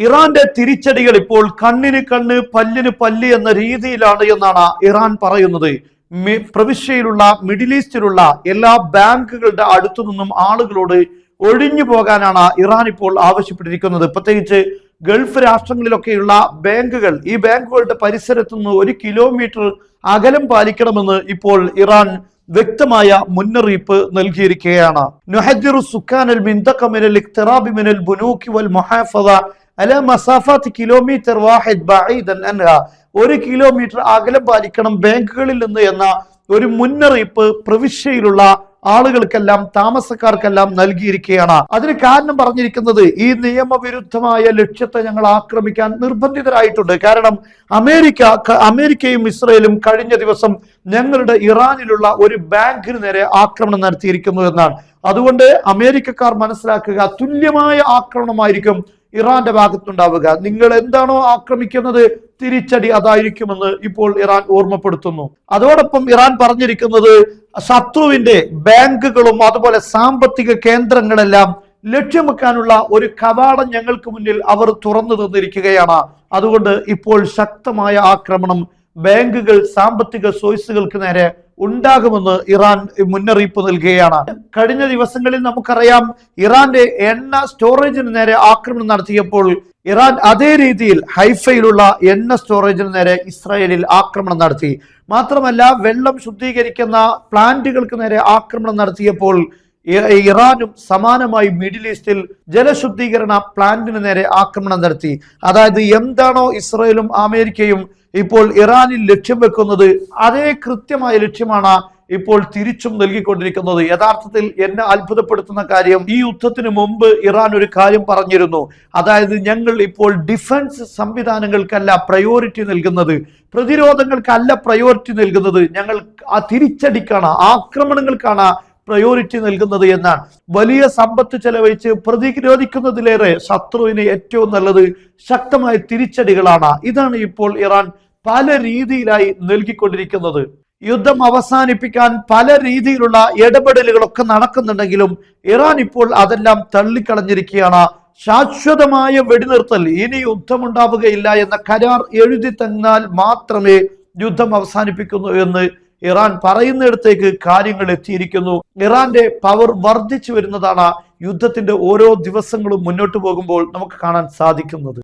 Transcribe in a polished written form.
ഇറാന്റെ തിരിച്ചടികൾ ഇപ്പോൾ കണ്ണിന് കണ്ണ് പല്ലിന് പല്ല് എന്ന രീതിയിലാണ് എന്നാണ് ഇറാൻ പറയുന്നത്. പ്രവിശ്യയിലുള്ള മിഡിൽ ഈസ്റ്റിലുള്ള എല്ലാ ബാങ്കുകളുടെ അടുത്തു നിന്നും ആളുകളോട് ഒഴിഞ്ഞു പോകാനാണ് ഇറാൻ ഇപ്പോൾ ആവശ്യപ്പെട്ടിരിക്കുന്നത്. പ്രത്യേകിച്ച് ഗൾഫ് രാഷ്ട്രങ്ങളിലൊക്കെയുള്ള ബാങ്കുകൾ, ഈ ബാങ്കുകളുടെ പരിസരത്തു നിന്ന് 1 കിലോമീറ്റർ അകലം പാലിക്കണമെന്ന് ഇപ്പോൾ ഇറാൻ വ്യക്തമായ മുന്നറിയിപ്പ് നൽകിയിരിക്കുകയാണ്. നുഹദ്ദിറു സുക്കാനൽ മിൻതഖ മിനൽ ഇഖ്തിറാബി മിനൽ ബുനൂകി വൽ മുഹാഫദ അല മസാഫാത്ത് കിലോമീറ്റർ വാഹിദ് ബഈദൻ അൻഹാ, 1 കിലോമീറ്റർ അകലം പാലിക്കണം ബാങ്കുകളിൽ നിന്ന് എന്ന ഒരു മുന്നറിയിപ്പ് പ്രവിശ്യയിലുള്ള ആളുകൾക്കെല്ലാം, താമസക്കാർക്കെല്ലാം നൽകിയിരിക്കുകയാണ്. അതിന് കാരണം പറഞ്ഞിരിക്കുന്നത്, ഈ നിയമവിരുദ്ധമായ ലക്ഷ്യത്തെ ഞങ്ങൾ ആക്രമിക്കാൻ നിർബന്ധിതരായിട്ടുണ്ട്. കാരണം അമേരിക്കയും ഇസ്രയേലും കഴിഞ്ഞ ദിവസം ഞങ്ങളുടെ ഇറാനിലുള്ള ഒരു ബാങ്കിന് നേരെ ആക്രമണം നടത്തിയിരിക്കുന്നു എന്നാണ്. അതുകൊണ്ട് അമേരിക്കക്കാർ മനസ്സിലാക്കുക, തുല്യമായ ആക്രമണമായിരിക്കും ഇറാന്റെ ഭാഗത്തുണ്ടാവുക. നിങ്ങൾ എന്താണോ ആക്രമിക്കുന്നത്, തിരിച്ചടി അതായിരിക്കുമെന്ന് ഇപ്പോൾ ഇറാൻ ഓർമ്മപ്പെടുത്തുന്നു. അതോടൊപ്പം ഇറാൻ പറഞ്ഞിരിക്കുന്നത്, ശത്രുവിന്റെ ബാങ്കുകളും അതുപോലെ സാമ്പത്തിക കേന്ദ്രങ്ങളെല്ലാം ലക്ഷ്യം വെക്കാനുള്ള ഒരു കവാടം ഞങ്ങൾക്ക് മുന്നിൽ അവർ തുറന്നു തന്നിരിക്കുകയാണ്. അതുകൊണ്ട് ഇപ്പോൾ ശക്തമായ ആക്രമണം ബാങ്കുകൾ, സാമ്പത്തിക സോഴ്സുകൾക്ക് നേരെ ഉണ്ടാകുമെന്ന് ഇറാൻ മുന്നറിയിപ്പ് നൽകുകയാണ്. കഴിഞ്ഞ ദിവസങ്ങളിൽ നമുക്കറിയാം, ഇറാന്റെ എണ്ണ സ്റ്റോറേജിന് നേരെ ആക്രമണം നടത്തിയപ്പോൾ ഇറാൻ അതേ രീതിയിൽ ഹൈഫയിലുള്ള എണ്ണ സ്റ്റോറേജിന് നേരെ ഇസ്രായേലിൽ ആക്രമണം നടത്തി. മാത്രമല്ല, വെള്ളം ശുദ്ധീകരിക്കുന്ന പ്ലാന്റുകൾക്ക് നേരെ ആക്രമണം നടത്തിയപ്പോൾ ഇറാനും സമാനമായി മിഡിൽ ഈസ്റ്റിൽ ജലശുദ്ധീകരണ പ്ലാന്റിന് നേരെ ആക്രമണം നടത്തി. അതായത് എന്താണോ ഇസ്രായേലും അമേരിക്കയും ഇപ്പോൾ ഇറാനിൽ ലക്ഷ്യം വെക്കുന്നത്, അതേ കൃത്യമായ ലക്ഷ്യമാണ് ഇപ്പോൾ തിരിച്ചും നൽകിക്കൊണ്ടിരിക്കുന്നത്. യഥാർത്ഥത്തിൽ എന്നെ അത്ഭുതപ്പെടുത്തുന്ന കാര്യം, ഈ യുദ്ധത്തിന് മുമ്പ് ഇറാൻ ഒരു കാര്യം പറഞ്ഞിരുന്നു. അതായത്, ഞങ്ങൾ ഇപ്പോൾ ഡിഫൻസ് സംവിധാനങ്ങൾക്കല്ല പ്രയോറിറ്റി നൽകുന്നത്, പ്രതിരോധങ്ങൾക്കല്ല പ്രയോറിറ്റി നൽകുന്നത്, ഞങ്ങൾ ആ തിരിച്ചടിക്കാണ്, ആക്രമണങ്ങൾക്കാണ് പ്രയോറിറ്റി നൽകുന്നത് എന്നാണ്. വലിയ സമ്പത്ത് ചെലവഴിച്ച് പ്രതിരോധിക്കുന്നതിലേറെ ശത്രുവിന് ഏറ്റവും നല്ലത് ശക്തമായ തിരിച്ചടികളാണ്. ഇതാണ് ഇപ്പോൾ ഇറാൻ പല രീതിയിലായി നൽകിക്കൊണ്ടിരിക്കുന്നത്. യുദ്ധം അവസാനിപ്പിക്കാൻ പല രീതിയിലുള്ള ഇടപെടലുകളൊക്കെ നടക്കുന്നുണ്ടെങ്കിലും ഇറാൻ ഇപ്പോൾ അതെല്ലാം തള്ളിക്കളഞ്ഞിരിക്കുകയാണ്. ശാശ്വതമായ വെടിനിർത്തൽ, ഇനി യുദ്ധമുണ്ടാവുകയില്ല എന്ന കരാർ എഴുതി തന്നാൽ മാത്രമേ യുദ്ധം അവസാനിപ്പിക്കുന്നു എന്ന് ഇറാൻ പറയുന്നിടത്തേക്ക് കാര്യങ്ങൾ എത്തിയിരിക്കുന്നു. ഇറാന്റെ പവർ വർദ്ധിച്ചു വരുന്നതാണ് യുദ്ധത്തിന്റെ ഓരോ ദിവസങ്ങളും മുന്നോട്ട് പോകുമ്പോൾ നമുക്ക് കാണാൻ സാധിക്കുന്നത്.